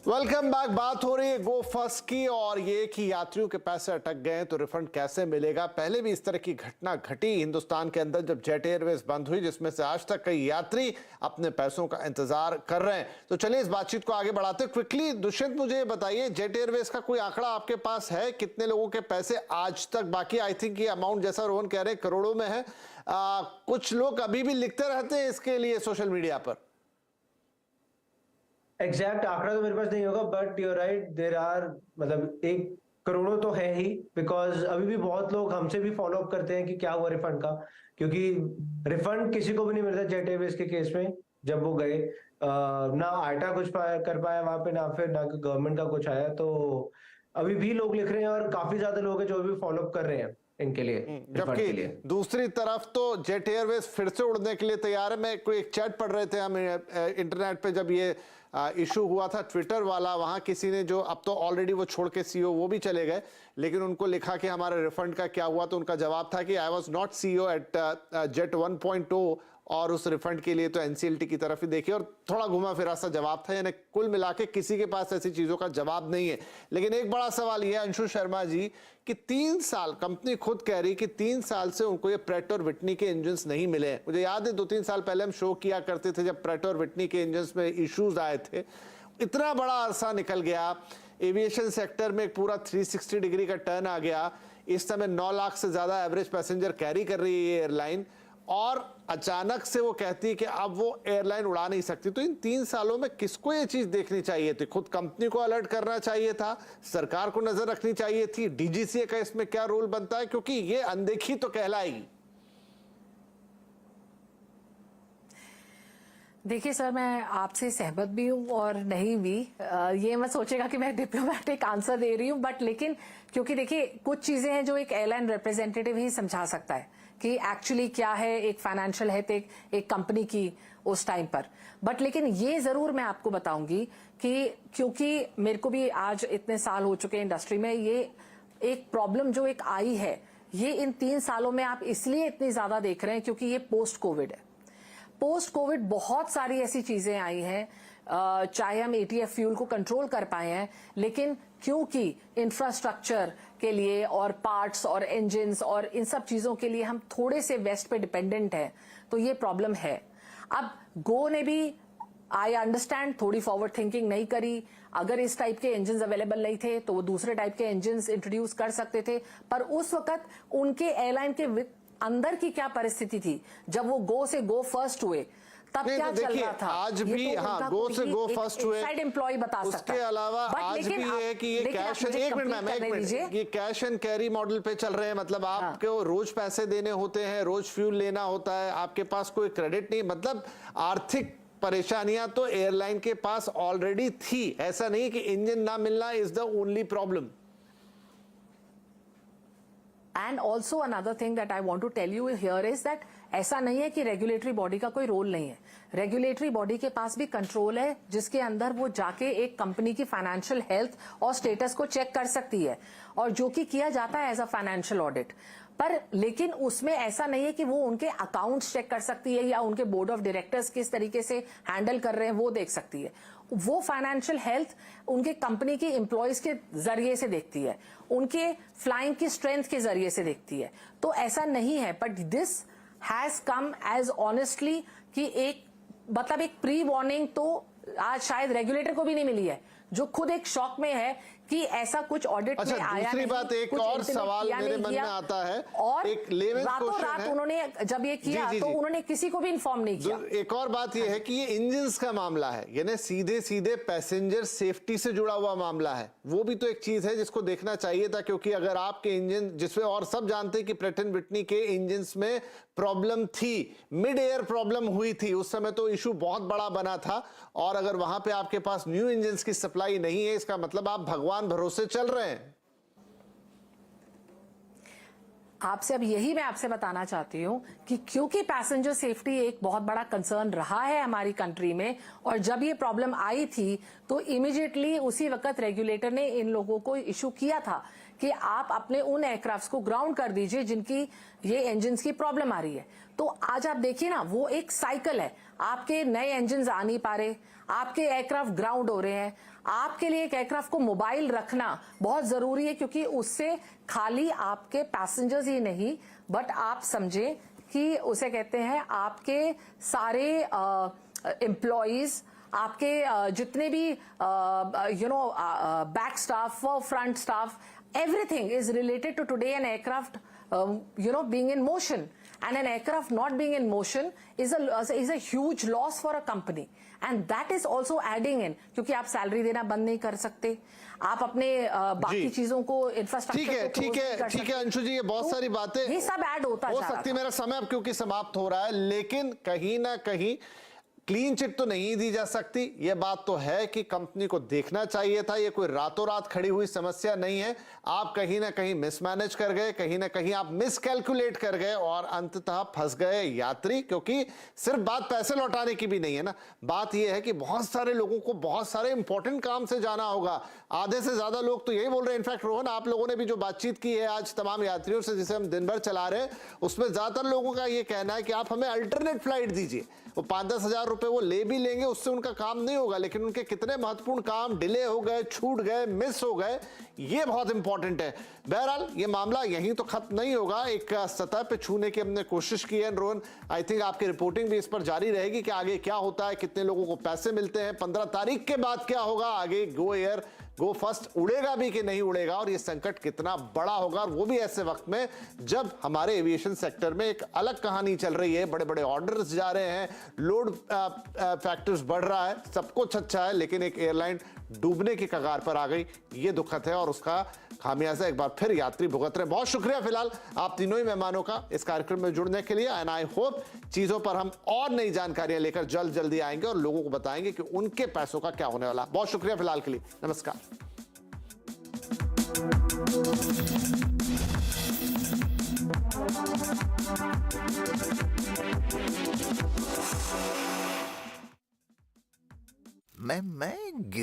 Welcome back. बात हो रही है गो फर्स्ट की और ये कि यात्रियों के पैसे अटक गए तो रिफंड कैसे मिलेगा। पहले भी इस तरह की घटना घटी हिंदुस्तान के अंदर जब जेट एयरवेज बंद हुई, जिसमें से आज तक कई यात्री अपने पैसों का इंतजार कर रहे हैं। तो चलिए इस बातचीत को आगे बढ़ाते क्विकली। दुष्यंत, मुझे ये बताइए, जेट एयरवेज का कोई आंकड़ा आपके पास है? कितने लोगों के पैसे आज तक बाकी? आई थिंक ये अमाउंट जैसा रोहन कह रहे हैं करोड़ों में है। कुछ लोग अभी भी लिखते रहते हैं इसके लिए सोशल मीडिया पर। एग्जैक्ट आंकड़ा तो मेरे पास नहीं होगा, but you are right, there are मतलब 1 करोड़ तो है ही। बिकॉज अभी भी बहुत लोग हमसे भी फॉलो अप करते हैं कि क्या हुआ रिफंड का, क्योंकि रिफंड किसी को भी नहीं मिलता जेट एयरवेज के केस में। जब वो गए ना आईटा कुछ कर पाया वहां पे, ना फिर ना गवर्नमेंट का कुछ आया। तो अभी भी लोग लिख रहे हैं और काफी ज्यादा लोग हैं जो भी फॉलो अप कर रहे हैं इनके लिए, रिफंड के लिए। जबकि दूसरी तरफ तो जेट एयरवेज फिर से उड़ने के लिए तैयार है। मैं कोई एक चैट पढ़ रहे थे हम इंटरनेट पे, जब ये इशू हुआ था ट्विटर वाला, वहां किसी ने, जो अब तो ऑलरेडी वो छोड़ के सीईओ वो भी चले गए, लेकिन उनको लिखा कि हमारे रिफंड का क्या हुआ, तो उनका जवाब था कि I was not CEO at jet 1.0 और उस रिफंड के लिए तो एनसीएलटी की तरफ ही देखिए। और थोड़ा घुमा फिरा सा जवाब था, यानी कुल मिला के किसी के पास ऐसी चीजों का जवाब नहीं है। लेकिन एक बड़ा सवाल यह है अंशु शर्मा जी कि 3 साल, कंपनी खुद कह रही कि 3 साल से उनको ये प्रैट और विटनी के इंजन्स नहीं मिले हैं। मुझे याद है 2-3 साल पहले हम शो किया करते थे जब प्रैट और विटनी के इंजन्स में इश्यूज आए थे। इतना बड़ा अरसा निकल गया, एविएशन सेक्टर में एक पूरा 360 डिग्री का टर्न आ गया। इस समय 9 लाख से ज्यादा एवरेज पैसेंजर कैरी कर रही है ये एयरलाइन, और अचानक से वो कहती है कि अब वो एयरलाइन उड़ा नहीं सकती। तो इन 3 सालों में किसको ये चीज देखनी चाहिए थी? खुद कंपनी को अलर्ट करना चाहिए था, सरकार को नजर रखनी चाहिए थी, डीजीसीए का इसमें क्या रोल बनता है, क्योंकि ये अनदेखी तो कहलाएगी। देखिए सर, मैं आपसे सहमत भी हूँ और नहीं भी। ये मत सोचेगा कि मैं डिप्लोमेटिक आंसर दे रही हूँ, बट लेकिन क्योंकि देखिए कुछ चीजें हैं जो एक एयरलाइन रिप्रेजेंटेटिव ही समझा सकता है कि एक्चुअली क्या है एक फाइनेंशियल हेल्थ एक कंपनी की उस टाइम पर। बट लेकिन ये जरूर मैं आपको बताऊंगी कि क्योंकि मेरे को भी आज इतने साल हो चुके हैं इंडस्ट्री में, ये एक प्रॉब्लम जो एक आई है ये इन 3 सालों में आप इसलिए इतनी ज्यादा देख रहे हैं क्योंकि ये पोस्ट कोविड है। पोस्ट कोविड बहुत सारी ऐसी चीजें आई हैं, चाहे हम एटीएफ फ्यूल को कंट्रोल कर पाए हैं, लेकिन क्योंकि इंफ्रास्ट्रक्चर के लिए और पार्ट्स और इंजन्स और इन सब चीजों के लिए हम थोड़े से वेस्ट पे डिपेंडेंट हैं, तो ये प्रॉब्लम है। अब गो ने भी, आई अंडरस्टैंड, थोड़ी फॉरवर्ड थिंकिंग नहीं करी। अगर इस टाइप के इंजन्स अवेलेबल नहीं थे तो वो दूसरे टाइप के इंजन्स इंट्रोड्यूस कर सकते थे, पर उस वक्त उनके एयरलाइन के अंदर की क्या परिस्थिति थी जब वो गो से गो फर्स्ट हुए, तब क्या तो चल रहा था? आज भी हाँ, गो से गो फर्स्ट हुए, साइड एम्प्लॉय बता सकता है। उसके अलावा आज भी है कि ये कैश, एक मिनट, ये कैश एंड कैरी मॉडल पे चल रहे हैं। मतलब आपको रोज पैसे देने होते हैं, रोज फ्यूल लेना होता है, आपके पास कोई क्रेडिट नहीं। मतलब आर्थिक परेशानियां तो एयरलाइन के पास ऑलरेडी थी। ऐसा नहीं कि इंजन ना मिलना is the only problem. And also another thing that I want to tell you here is that ऐसा नहीं है कि रेगुलेटरी बॉडी का कोई रोल नहीं है। रेगुलेटरी बॉडी के पास भी कंट्रोल है, जिसके अंदर वो जाके एक कंपनी की फाइनेंशियल हेल्थ और स्टेटस को चेक कर सकती है, और जो कि किया जाता है एज अ फाइनेंशियल ऑडिट। पर लेकिन उसमें ऐसा नहीं है कि वो उनके अकाउंट्स चेक कर सकती है या उनके बोर्ड ऑफ डायरेक्टर्स किस तरीके से हैंडल कर रहे हैं वो देख सकती है। वो फाइनेंशियल हेल्थ उनके कंपनी के एम्प्लॉयज के जरिए से देखती है, उनके फ्लाइंग की स्ट्रेंथ के जरिए से देखती है। तो ऐसा नहीं है, but this has come as honestly कि एक मतलब एक प्री वार्निंग तो आज शायद रेगुलेटर को भी नहीं मिली है, जो खुद एक शॉक में है कि ऐसा कुछ ऑडिट में आया नहीं। दूसरी बात, एक और सवाल मेरे मन में आता है, और एक लेमेंस क्वेश्चन है, उन्होंने जब ये किया तो उन्होंने किसी को भी इन्फॉर्म नहीं किया। एक और बात ये है कि ये इंजन्स का मामला है, यानी सीधे सीधे पैसेंजर सेफ्टी से जुड़ा हुआ मामला है। वो भी तो एक चीज है जिसको देखना चाहिए था, क्योंकि अगर आपके इंजन, जिसमें और सब जानते हैं कि प्रैट एंड विटनी के इंजन्स में प्रॉब्लम थी, मिड एयर प्रॉब्लम हुई थी, उस समय तो इशू बहुत बड़ा बना था। और अगर वहां पे आपके पास न्यू इंजन्स की सप्लाई नहीं है, इसका मतलब आप भगवान भरोसे चल रहे हैं। आपसे अब यही मैं आपसे बताना चाहती हूं कि क्योंकि पैसेंजर सेफ्टी एक बहुत बड़ा कंसर्न रहा है हमारी कंट्री में, और जब ये प्रॉब्लम आई थी तो इमीडिएटली उसी वक्त रेगुलेटर ने इन लोगों को इशू किया था कि आप अपने उन एयरक्राफ्ट्स को ग्राउंड कर दीजिए जिनकी ये इंजन्स की प्रॉब्लम आ रही है। तो आज आप देखिए ना, वो एक साइकिल है। आपके नए इंजन आ नहीं पा रहे, आपके एयरक्राफ्ट ग्राउंड हो रहे हैं, आपके लिए एक एयरक्राफ्ट को मोबाइल रखना बहुत जरूरी है, क्योंकि उससे खाली आपके पैसेंजर्स ही नहीं, बट आप समझे कि उसे कहते हैं आपके सारे एम्प्लॉयज, आपके जितने भी back staff, front staff, everything is related to today an aircraft being in motion, and an aircraft not being in motion is a huge loss for a company, and that is also adding in, क्योंकि आप salary देना बंद नहीं कर सकते, आप अपने बाकी चीजों को इंफ्रास्ट्रक्चर ठीक है अंशु जी, ये बहुत सारी बातें ये सब ऐड होता हो सकती है। मेरा समय अब क्योंकि समाप्त हो रहा है, लेकिन कहीं ना कहीं क्लीन चिट तो नहीं दी जा सकती। यह बात तो है कि कंपनी को देखना चाहिए था, यह कोई रातों रात खड़ी हुई समस्या नहीं है। आप कहीं ना कहीं मिसमैनेज कर गए, कहीं ना कहीं आप मिसकैलकुलेट कर गए और अंततः फंस गए यात्री, क्योंकि सिर्फ बात पैसे लौटाने की भी नहीं है ना, बात यह है कि बहुत सारे लोगों को बहुत सारे इंपॉर्टेंट काम से जाना होगा। आधे से ज्यादा लोग तो यही बोल रहे हैं, इनफैक्ट रोहन आप लोगों ने भी जो बातचीत की है आज तमाम यात्रियों से जिसे हम दिन भर चला रहे हैं, उसमें ज्यादातर लोगों का यह कहना है कि आप हमें अल्टरनेट फ्लाइट दीजिए। वो 5-10 हजार रुपए वो ले भी लेंगे, उससे उनका काम नहीं होगा, लेकिन उनके कितने महत्वपूर्ण काम डिले हो गए, छूट गए, मिस हो गए, ये बहुत इंपॉर्टेंट है। बहरहाल ये मामला यहीं तो खत्म नहीं होगा, एक सतह पे छूने की हमने कोशिश की है। रोहन, आई थिंक आपकी रिपोर्टिंग भी इस पर जारी रहेगी कि आगे क्या होता है, कितने लोगों को पैसे मिलते हैं, 15 तारीख के बाद क्या होगा, आगे गो एयर गो फर्स्ट उड़ेगा भी कि नहीं उड़ेगा, और ये संकट कितना बड़ा होगा, और वो भी ऐसे वक्त में जब हमारे एविएशन सेक्टर में एक अलग कहानी चल रही है, बड़े बड़े ऑर्डर्स जा रहे हैं, लोड फैक्टर्स बढ़ रहा है, सब कुछ अच्छा है, लेकिन एक एयरलाइन डूबने की कगार पर आ गई। ये दुखद है और उसका खामियाजा एक बार फिर यात्री भुगत रहे। बहुत शुक्रिया फिलहाल आप तीनों ही मेहमानों का इस कार्यक्रम में जुड़ने के लिए, एंड आई होप चीजों पर हम और नई जानकारियां लेकर जल्दी आएंगे और लोगों को बताएंगे कि उनके पैसों का क्या होने वाला। बहुत शुक्रिया फिलहाल के लिए, नमस्कार। मैं गिर